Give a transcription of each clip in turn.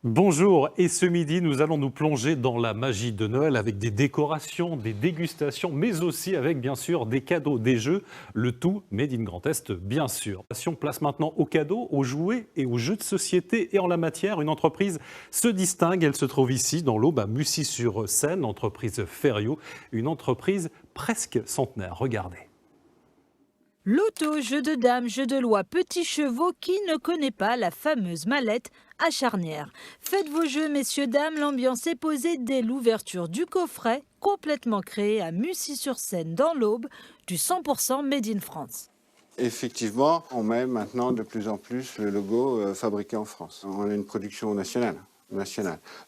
Bonjour, et ce midi, nous allons nous plonger dans la magie de Noël avec des décorations, des dégustations, mais aussi avec bien sûr des cadeaux, des jeux, le tout made in Grand Est bien sûr. On place maintenant aux cadeaux, aux jouets et aux jeux de société. Et en la matière, une entreprise se distingue, elle se trouve ici dans l'Aube à Mussy-sur-Seine, l'entreprise Ferio, une entreprise presque centenaire. Regardez. Loto, jeu de dames, jeu de loi, petits chevaux, qui ne connaît pas la fameuse mallette à charnière? Faites vos jeux, messieurs, dames, l'ambiance est posée dès l'ouverture du coffret, complètement créé à Mussy-sur-Seine dans l'Aube, du 100% Made in France. Effectivement, on met maintenant de plus en plus le logo fabriqué en France. On a une production nationale.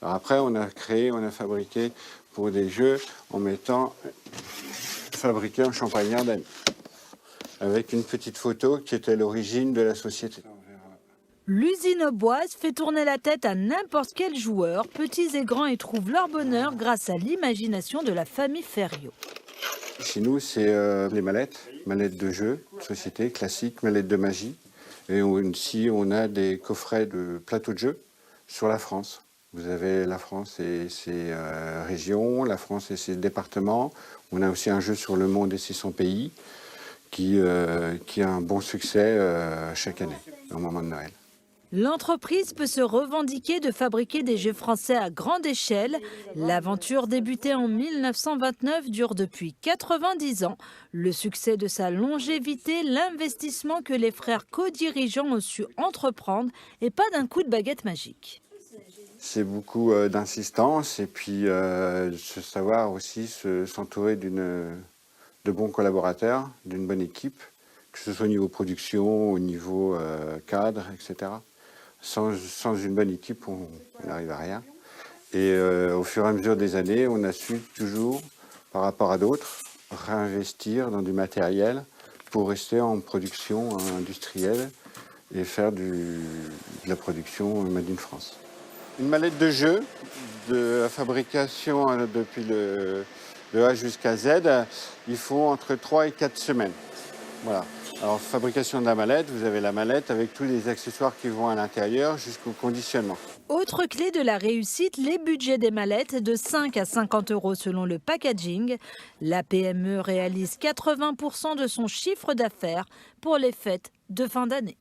Alors après, on a fabriqué pour des jeux en mettant fabriqué en Champagne-Ardenne, avec une petite photo qui était l'origine de la société. L'usine auboise fait tourner la tête à n'importe quel joueur, petits et grands, y trouvent leur bonheur grâce à l'imagination de la famille Ferio. Chez nous, c'est les mallettes de jeux, société classique, mallettes de magie. Et aussi, on a des coffrets de plateaux de jeux sur la France. Vous avez la France et ses régions, la France et ses départements. On a aussi un jeu sur le monde et ses 100 pays qui a un bon succès chaque année, au moment de Noël. L'entreprise peut se revendiquer de fabriquer des jeux français à grande échelle. L'aventure débutée en 1929 dure depuis 90 ans. Le succès de sa longévité, l'investissement que les frères co-dirigeants ont su entreprendre et pas d'un coup de baguette magique. C'est beaucoup d'insistance et puis savoir aussi s'entourer de bons collaborateurs, d'une bonne équipe, que ce soit au niveau production, au niveau cadre, etc. Sans une bonne équipe, on n'arrive à rien. Et au fur et à mesure des années, on a su toujours, par rapport à d'autres, réinvestir dans du matériel pour rester en production industrielle et faire de la production Made in France. Une mallette de jeu, de la fabrication depuis le A jusqu'à Z, il faut entre 3 et 4 semaines. Voilà. Alors, fabrication de la mallette, vous avez la mallette avec tous les accessoires qui vont à l'intérieur jusqu'au conditionnement. Autre clé de la réussite, les budgets des mallettes de 5 à 50 € selon le packaging. La PME réalise 80% de son chiffre d'affaires pour les fêtes de fin d'année.